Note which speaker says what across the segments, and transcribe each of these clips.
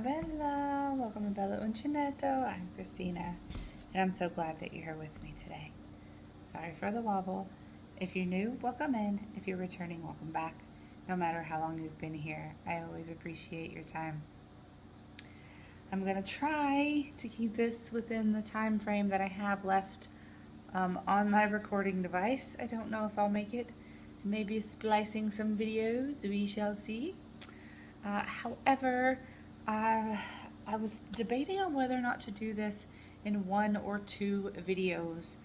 Speaker 1: Bella, welcome to Bella Uncinetto. I'm Christina, and I'm so glad that you're here with me today. Sorry for the wobble. If you're new, welcome in. If you're returning, welcome back. No matter how long you've been here, I always appreciate your time. I'm gonna try to keep this within the time frame that I have left on my recording device. I don't know if I'll make it. Maybe splicing some videos, we shall see. However, I was debating on whether or not to do this in 1 or 2 videos,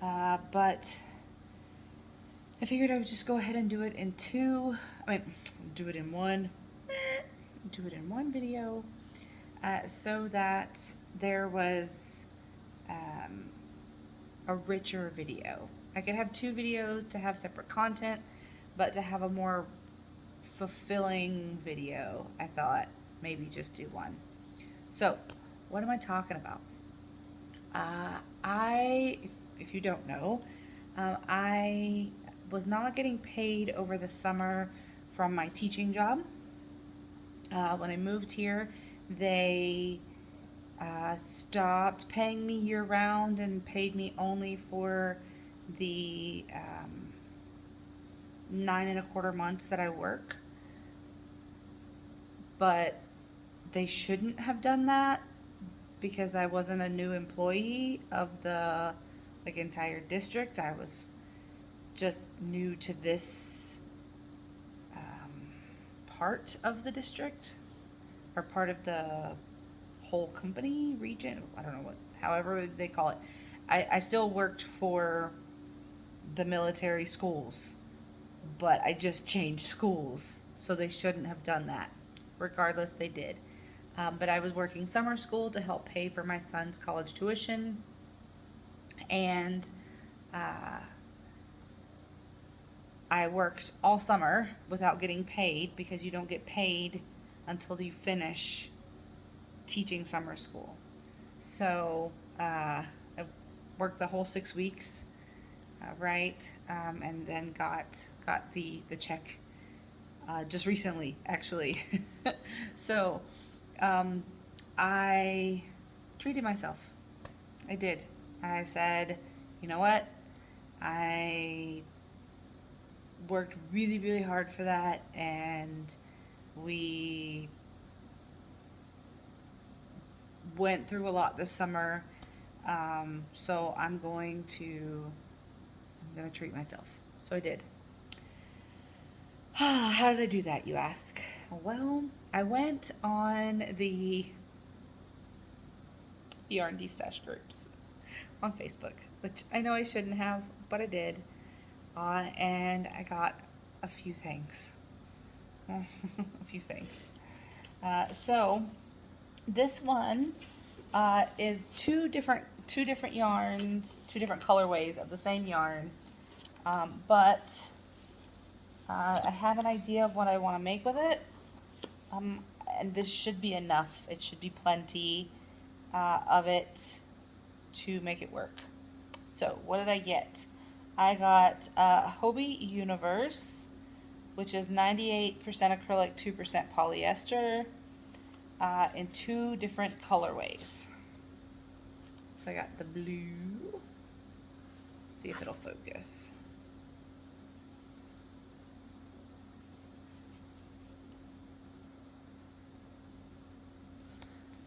Speaker 1: but I figured I would just go ahead and do it in 2. Do it in 1. Do it in 1 video, so that there was a richer video. I could have 2 videos to have separate content, but to have a more fulfilling video, I thought maybe just do 1. So, what am I talking about? If you don't know, I was not getting paid over the summer from my teaching job. When I moved here, they stopped paying me year-round and paid me only for the 9.25 months that I work. But they shouldn't have done that because I wasn't a new employee of the entire district. I was just new to this part of the district, or part of the whole company, region, I don't know however they call it. I still worked for the military schools, but I just changed schools, so they shouldn't have done that. Regardless, they did. But I was working summer school to help pay for my son's college tuition, and I worked all summer without getting paid, because you don't get paid until you finish teaching summer school. So I worked the whole 6 weeks, right, and then got the check just recently, actually. So I treated myself. I did. I said, you know what? I worked really, really hard for that, and we went through a lot this summer. So I'm gonna treat myself. So I did. How did I do that, you ask? Well, I went on the Yarn Destash groups on Facebook, which I know I shouldn't have, but I did. And I got a few things. A few things. So this one is two different yarns, 2 different colorways of the same yarn, but I have an idea of what I want to make with it, and this should be enough. It should be plenty of it to make it work. So what did I get? I got Hobie Universe, which is 98% acrylic, 2% polyester, in 2 different colorways. So I got the blue. See if it'll focus.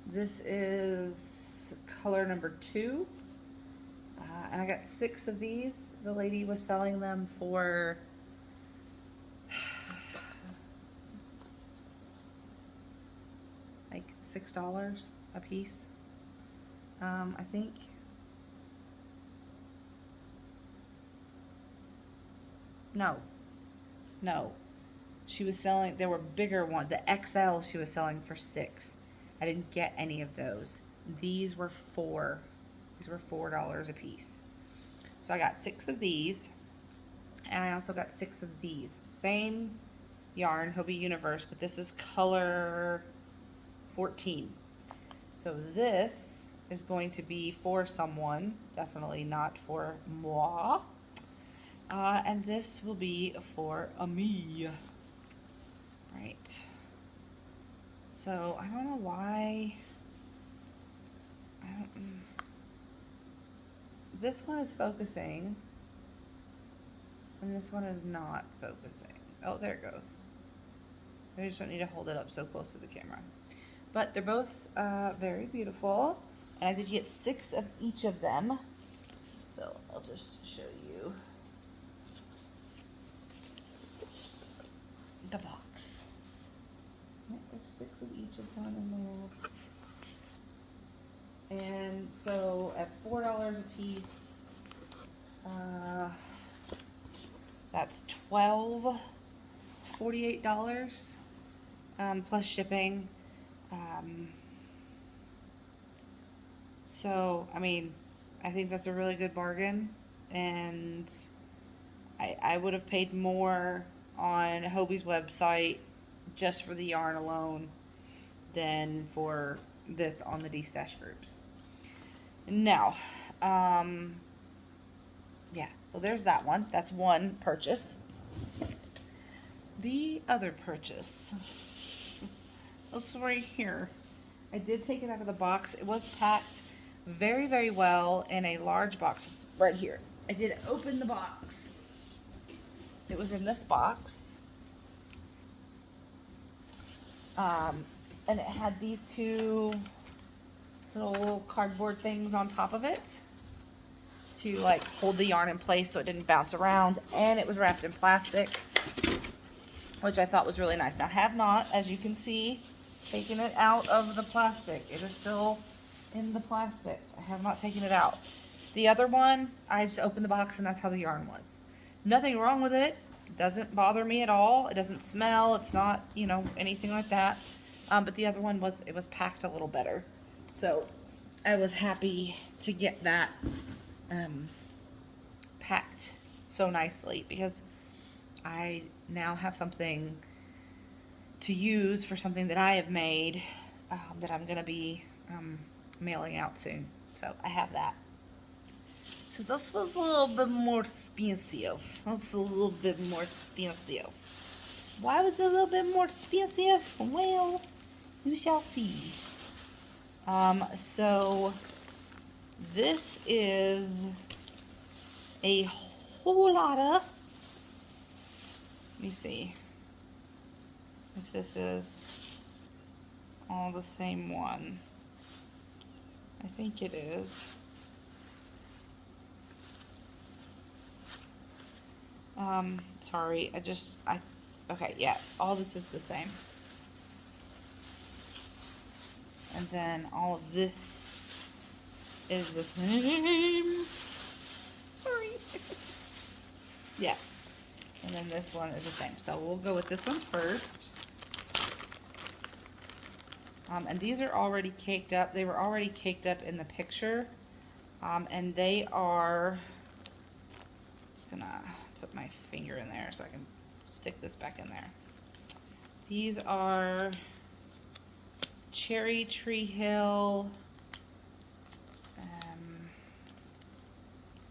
Speaker 1: This is color number 2. And I got 6 of these. The lady was selling them for like $6 a piece, I think. No. She was selling, there were bigger ones. The XL she was selling for $6. I didn't get any of those. These were $4. These were $4 a piece. So I got 6 of these, and I also got 6 of these. Same yarn, Hobie Universe, but this is color 14. So this is going to be for someone, definitely not for moi. And this will be for me. Right. So So I don't know why. This one is focusing, and this one is not focusing. Oh, there it goes. I just don't need to hold it up so close to the camera. But they're both very beautiful, and I did get 6 of each of them. So I'll just show you the box. There's 6 of each of them in there. And so at $4 a piece, that's 12. It's $48 plus shipping. So I mean, I think that's a really good bargain, and I would have paid more on Hobie's website just for the yarn alone than for this on the Destash groups. Now, yeah, so there's that one. That's one purchase. The other purchase, this is right here. I did take it out of the box. It was packed very, very well in a large box. It's right here. I did open the box. It was in this box. And it had these 2 little cardboard things on top of it to like hold the yarn in place so it didn't bounce around, and it was wrapped in plastic, which I thought was really nice. Now, I have not, as you can see, taken it out of the plastic. It is still in the plastic. I have not taken it out. The other one, I just opened the box and that's how the yarn was. Nothing wrong with it. It doesn't bother me at all. It doesn't smell. It's not, you know, anything like that. But the other one was packed a little better. So I was happy to get that packed so nicely, because I now have something to use for something that I have made that I'm going to be mailing out soon. So I have that. So this was a little bit more expensive. That's a little bit more expensive. Why was it a little bit more expensive? Well, you shall see. So this is a whole lot of, let me see if this is all the same one. I think it is. Sorry, okay, yeah, all this is the same. And then all of this is the same. Sorry. Yeah. And then this one is the same. So we'll go with this one first. And these are already caked up. They were already caked up in the picture. And they are, just gonna put my finger in there so I can stick this back in there. These are Cherry Tree Hill.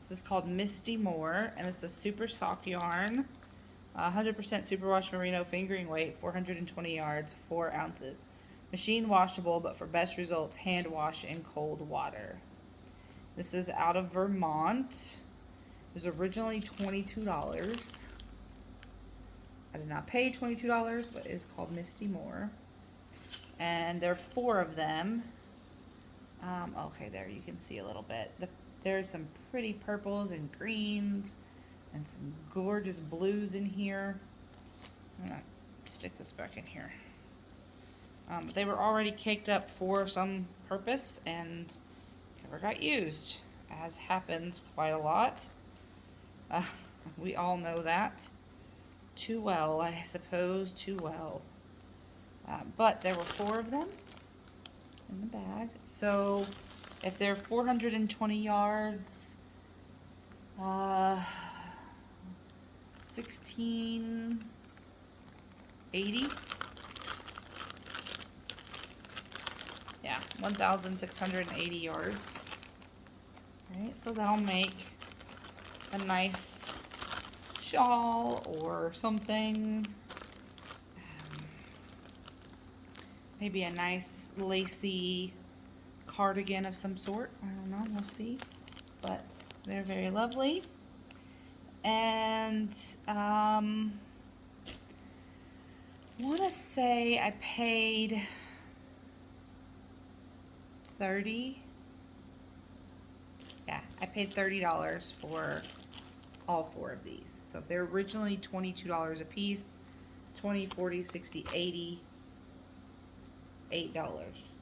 Speaker 1: This is called Misty Moore, and it's a super soft yarn. 100% superwash merino fingering weight, 420 yards, 4 ounces. Machine washable, but for best results, hand wash in cold water. This is out of Vermont. It was originally $22. I did not pay $22, but it's called Misty Moore. And there are 4 of them. Okay, there you can see a little bit. There's some pretty purples and greens and some gorgeous blues in here. I'm gonna stick this back in here. They were already caked up for some purpose and never got used, as happens quite a lot. We all know that too well, I suppose, too well. But there were 4 of them in the bag. So if they're 420 yards, 1680. Yeah, 1,680 yards. Alright, so that'll make a nice shawl or something. maybe a nice lacy cardigan of some sort. I don't know, we'll see. But they're very lovely. And want to say I paid 30. Yeah, I paid $30 for all 4 of these. So if they're originally $22 a piece, it's 20, 40, 60, 80, $8.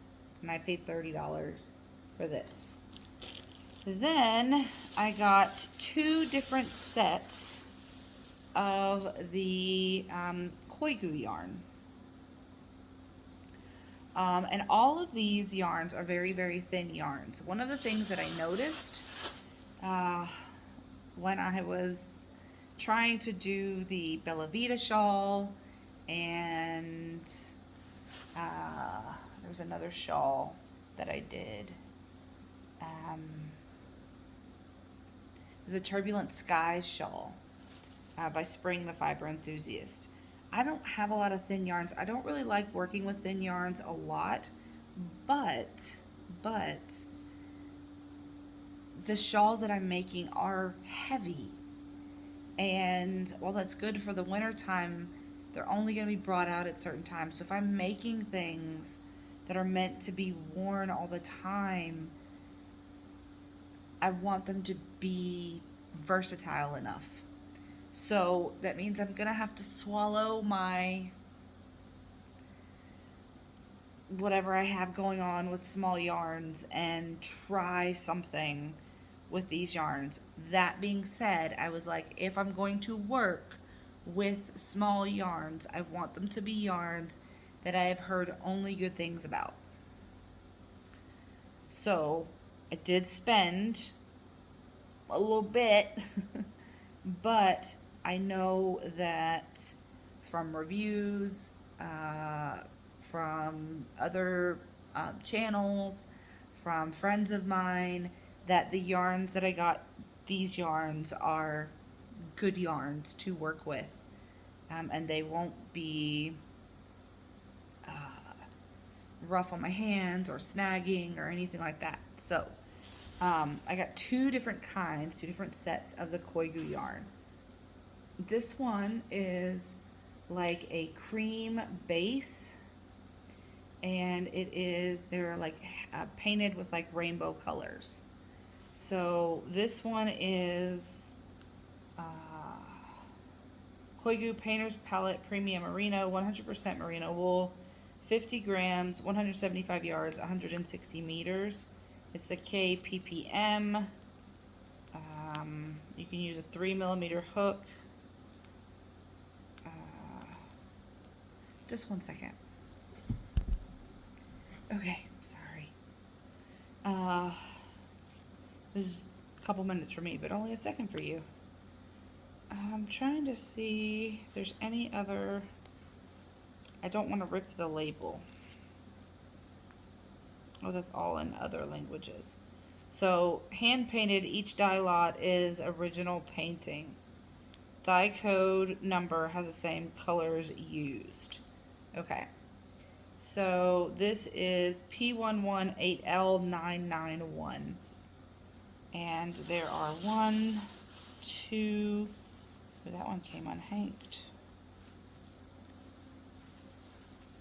Speaker 1: And I paid $30 for this. Then I got 2 different sets of the Koigu yarn. And all of these yarns are very, very thin yarns. One of the things that I noticed when I was trying to do the Bella Vita shawl, and there was another shawl that I did. It was a Turbulent Skies shawl by Spring the Fiber Enthusiast. I don't have a lot of thin yarns. I don't really like working with thin yarns a lot, but the shawls that I'm making are heavy. And while that's good for the winter time, they're only going to be brought out at certain times. So if I'm making things that are meant to be worn all the time, I want them to be versatile enough. So that means I'm going to have to swallow my whatever I have going on with small yarns and try something with these yarns. That being said, I was like, if I'm going to work with small yarns, I want them to be yarns that I have heard only good things about. So I did spend a little bit, but I know that from reviews, from other channels, from friends of mine, that the yarns that I got, these yarns are good yarns to work with, and they won't be rough on my hands or snagging or anything like that. So I got 2 different kinds, 2 different sets of the Koigu yarn. This one is like a cream base, and they're like painted with like rainbow colors. So this one is Koigu Painter's Palette Premium Merino, 100% merino wool, 50 grams, 175 yards, 160 meters. It's the KPPM. You can use a 3mm hook. Just one second. Okay, sorry. This is a couple minutes for me, but only a second for you. I'm trying to see if there's any other. I don't want to rip the label. Oh, that's all in other languages. So, hand painted, each dye lot is original painting. Dye code number has the same colors used. Okay. So, this is P118L991. And there are 1, 2, that one came unhanked.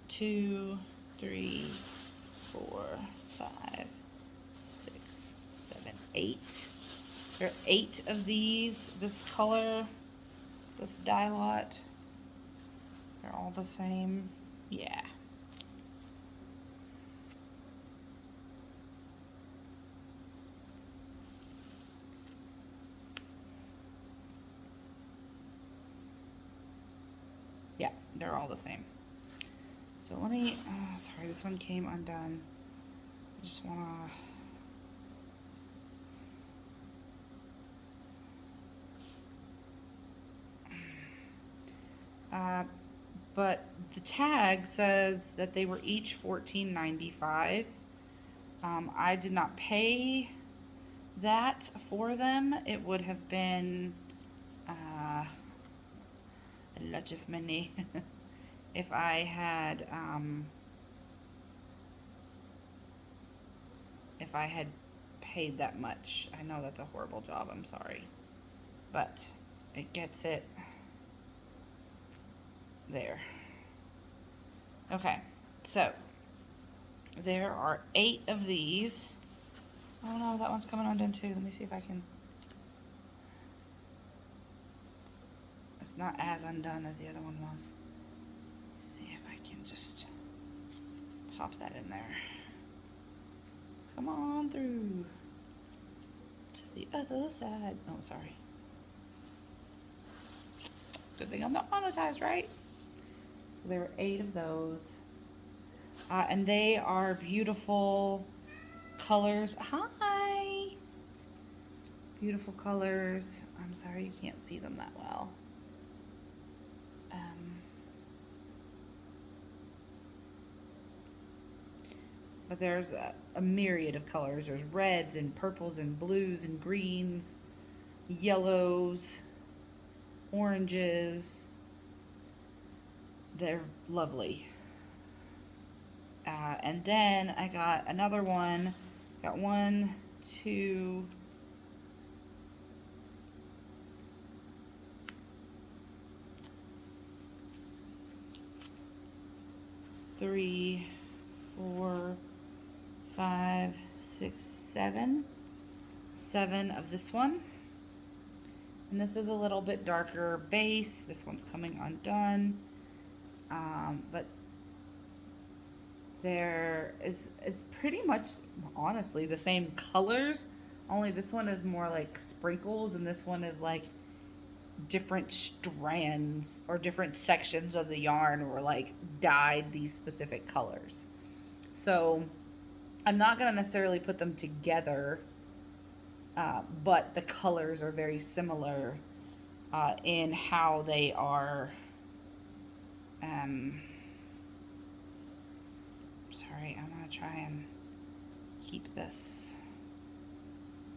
Speaker 1: 2, 3, 4, 5, 6, 7, 8. There are 8 of these, this color, this dye lot. They're all the same. Yeah. Yeah, they're all the same. So let me, sorry, this one came undone. I just want to, but the tag says that they were each $14.95. I did not pay that for them. It would have been a lot of money if I had if I had paid that much. I know that's a horrible job, I'm sorry. But it gets it there. Okay, so there are 8 of these. Oh no, that one's coming undone too. Let me see if I can. It's not as undone as the other one was. Let's see if I can just pop that in there. Come on through to the other side. Oh, sorry. Good thing I'm not monetized, right? So there were 8 of those. And they are beautiful colors. Hi! Beautiful colors. I'm sorry you can't see them that well. But there's a myriad of colors. There's reds and purples and blues and greens, yellows, oranges. They're lovely. And then I got another one. Got 1, 2, 3, 4, 5, 6, 7. 7 of this one. And this is a little bit darker base. This one's coming undone. But there is, it's pretty much, honestly, the same colors. Only this one is more like sprinkles, and this one is like different strands or different sections of the yarn were like dyed these specific colors. So I'm not going to necessarily put them together, but the colors are very similar in how they are. Sorry, I'm going to try and keep this.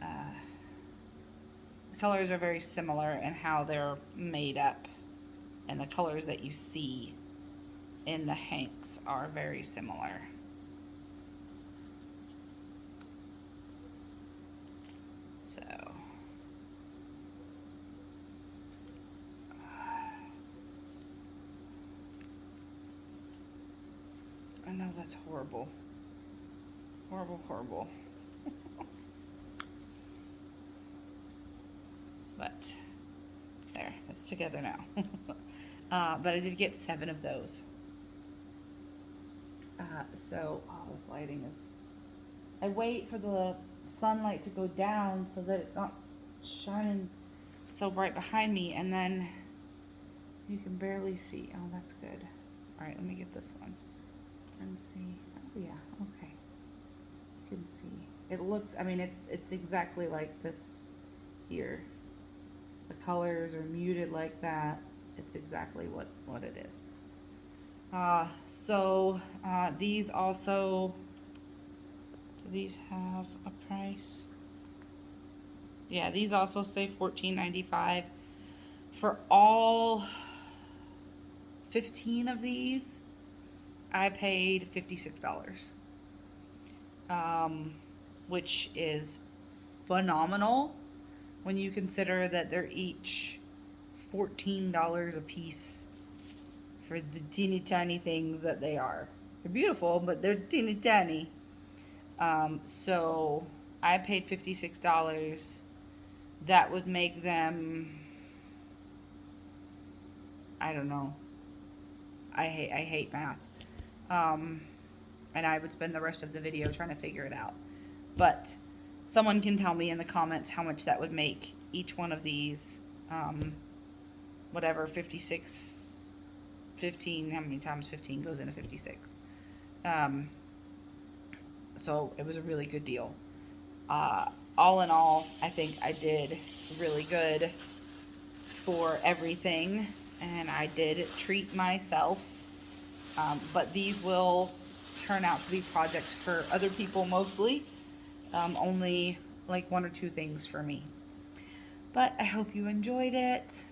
Speaker 1: The colors are very similar in how they're made up, and the colors that you see in the hanks are very similar. So I know that's horrible. Horrible, horrible. But there, it's together now. But I did get 7 of those. So, oh, this lighting is... I wait for the sunlight to go down so that it's not shining so bright behind me, and then you can barely see. Oh, that's good. All right, let me get this one and see. Oh yeah, okay. You can see. It looks, I mean, it's exactly like this here. The colors are muted like that. It's exactly what it is. These also, do these have a price? Yeah, these also say $14.95. For all 15 of these, I paid $56. Which is phenomenal when you consider that they're each $14 a piece for the teeny tiny things that they are. They're beautiful, but they're teeny tiny. So I paid $56. That would make them, I don't know. I hate math. And I would spend the rest of the video trying to figure it out. But someone can tell me in the comments how much that would make each one of these. Whatever, 56, 15, how many times 15 goes into 56. So it was a really good deal. All in all, I think I did really good for everything, and I did treat myself. But these will turn out to be projects for other people mostly. Only like 1 or 2 things for me. But I hope you enjoyed it,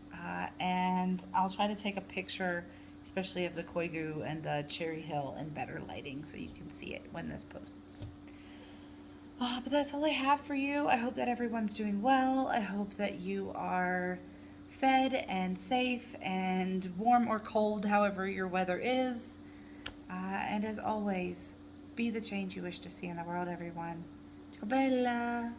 Speaker 1: and I'll try to take a picture, especially of the Koigu and the Cherry Hill in better lighting so you can see it when this posts. But that's all I have for you. I hope that everyone's doing well. I hope that you are fed and safe and warm or cold, however your weather is. And as always, be the change you wish to see in the world, everyone. Ciao bella!